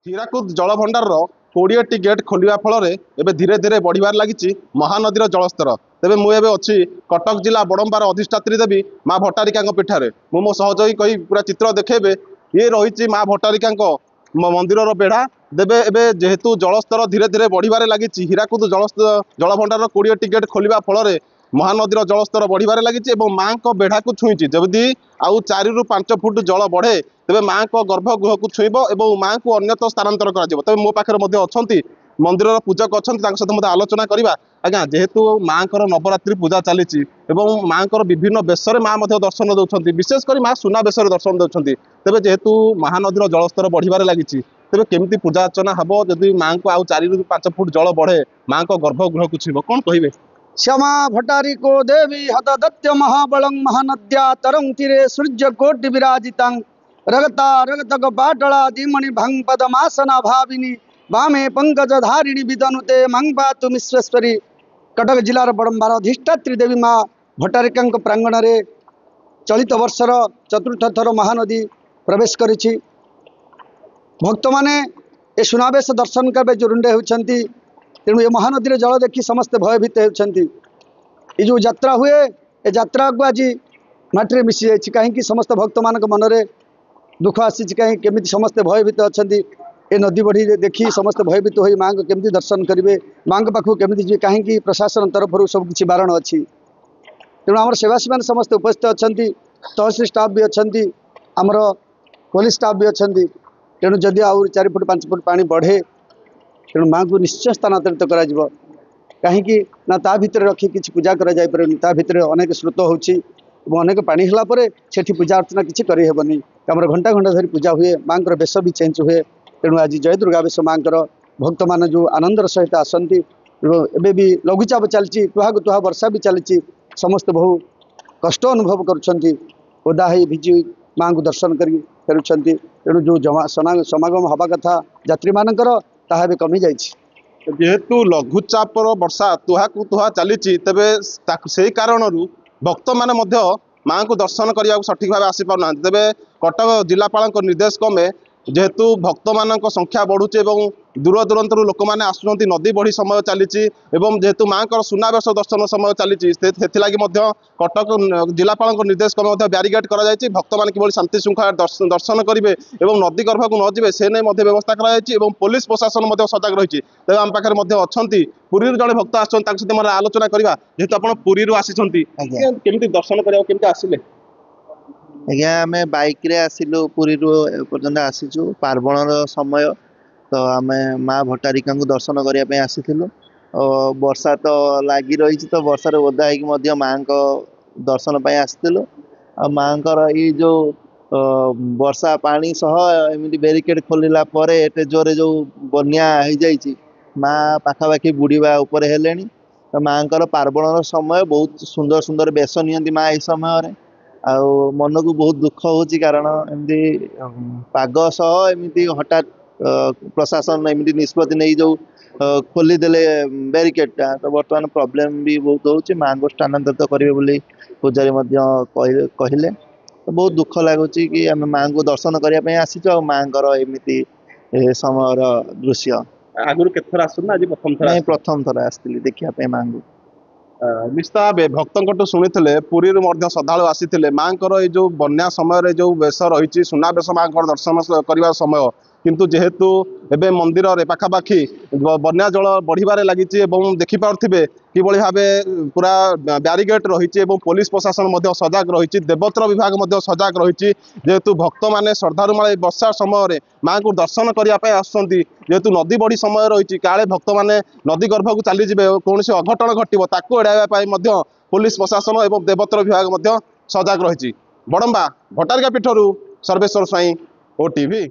ହୀରାକୁଦ ଜଳଭଣ୍ଡାର 20ଟି गेट खोलिया फल धीरे धीरे बढ़िबार लगी महानदीर जलस्तर। तेबे मु एबे अछि कटक जिला बड़म्बार अधिष्ठात्री देवी माँ भट्टारिका पीठरे मु मो सहयोगी कही पूरा चित्र देखेबे। ये रही माँ भट्टारिका मंदिर बेढ़ा देवे एबे जेहेतु जलस्तर धीरे धीरे बढ़िबार लगी हୀराकुद जलभंडार 20टी गेट खोलिया फल महानदीर जलस्तर बढ़िबार लगी माँ को बेढ़ा को छुईची जदि आउ 4 ରୁ 5 फुट जल बढ़े तेबे माँ को गर्भगृह को छुईब और माँ को अन्यत्र स्थानांतर कर मो पाखे मंदिर पूजक अच्छा सहित आलोचना करवा। आज्ञा जेहेतु माँ को नवरात्रि पूजा चली माँ को विभिन्न बेशर माँ दर्शन दौरान विशेषकर माँ सुना बेशर दर्शन दौरान तेज जेहेतु महानदीर जलस्तर बढ़िबार लगी तेज केमती पूजा अर्चना हम जदि माँ को आउ 4 ରୁ 5 फुट जल बढ़े माँ को गर्भगृह को छुईब कौन कहे? क्षमा भट्टारी को देवी हतदत्य महाबलं महानद्या तरंग तीरे सूर्य कोटि विराजितां रगता रगतक पाटला धीमणि भंग पदमासना भाविनी वामे पंकज धारिणी विदनुते मंग पातु विश्वेश्वरी। कटक जिलार बड़म्बार अधिष्ठात्री देवी माँ भट्टारिका प्रांगण में चलित वर्षर चतुर्थ थर महानदी प्रवेश करिछि। भक्त माने ए सुनावेश दर्शन करबे जो रुंडे होती तेणु ये महानदी जल देखी समस्ते भयभीत होती। जो यात्रा हुए ए यात्रा को आज माटी में मिसी जाइए कहीं समस्त भक्त मान मन में दुख आसी कहीं केमी समस्ते भयभीत अच्छा ए नदी बढ़ी देखी समस्ते भयभीत हो माँ को केमी दर्शन करेंगे माँ पाखक केमी जी कहीं प्रशासन तरफ सबकि बारण अच्छी तेणु आम सेवासी मैंने समस्ते उपस्थित अच्छा तहसील स्टाफ भी अच्छा आमर पुलिस स्टाफ भी अच्छा तेणु जदि आउ 4 फुट 5 फुट पानी बढ़े तेणु माँ को निश्चय स्थानांतरित कर कहीं ना ता भितर रखी किसी पूजा कर अनेक स्रोत होची अनेक पानी होला परे सेठी पूजा अर्चना किसी करहबनी आमर घंटा घंटा धरी पूजा हुए माँ को बेश भी चेंज हुए। तेणु आज जय दुर्गा बेश माँ भक्त मान जो आनंदर सहित आसती एवं भी लघुचाप चलती तुहा तुहा वर्षा भी चली समस्त बहु कष्ट अनुभव करोदा भिजी माँ को दर्शन कर फेरुंट तेणु जो समागम हवा कथा यात्री मानकर ताहा भी कमी जाइए। जेहेतु लघुचापर वर्षा तुहा को तुहा चली तेबे से कारण भक्त माने माँ को दर्शन करने सठिक भाव आसी पाना तेबे कटक जिलापाल निर्देश क्रमे जेहेतु भक्त मान संख्या बढ़ुचे दूर दूरांतर लोक मैंने आसुँच नदी बढ़ी समय चली जेहेतु माँ को सुनावेश दर्शन समय चली कटक जिलापाल निर्देश क्रमे ब्यारिकेड कर भक्त मैंने किभली शांति श्रृंखला दर्शन करेंगे और नदी गर्भ को नजे से नहीं व्यवस्था कर पुलिस प्रशासन सजग रही तेज आम पाखे अच्छा पुरी जड़े भक्त आसते आलोचना करवा जेहेतु आप पुरी आसी दर्शन करके आसिले? आज्ञा आम बाइक रे आसिलु पुरी पर्यटन आसीचु पार्वण समय तो आम माँ भट्टारिका दर्शन करने आसीलु और वर्षा तो लगी रही तो वर्षार ओदा हो माँ को दर्शन पर आसलु आ माँ ये जो वर्षा पानी सह एमती बेरिकेड खोलला एटे जोरे जो बन्या हो जाइए माँ पाखापाखि बुड़ीवा उपर हेले तो माँ पार्वण समय बहुत सुंदर सुंदर बेश नि माँ यही समय आउ मन को बहुत दुख होची कारण एमती पाग सह एमती हठात प्रशासन एमती निष्पत्ति नहीं जो खोलीदे बैरिकेडटा तो बर्तमान प्रॉब्लम भी बहुत होची माँ को स्थानांतरित करेंगे बोली पूजारी कहले तो बहुत दुख लगुच कि आम माँ को दर्शन करने आसीचु माँ एमती समय दृश्य आगुरी केत थर आसुना आज प्रथम थर आसती देखा माँ को निश्चित भाव भक्त शुणी पुरी श्रद्धा आसी माँ को जो बन्या समय जो बेश रही सुनावेश माँ दर्शन करने समय किंतु जेहेतु एबे मंदिर रे पाखापाखि बन्या जल बढ़िबार लगी देखिपे किभली भाव पूरा ब्यारिकेड रही पुलिस प्रशासन सजग रही देवोत्तर विभाग सजग रही जेहेतु भक्त मैंने श्रद्धालु माले वर्षा समय माँ को दर्शन करने आसुँच जेहेतु नदी बढ़ी समय रही काले भक्त मैंने नदी गर्भ को चलीजे कौन अघटन घटो ताकू एड़ाइबा पुलिस प्रशासन और देवोत्तर विभाग सजग रही। बड़म्बा भट्टारिका पीठरू सर्वेश्वर स्वाई, OTV।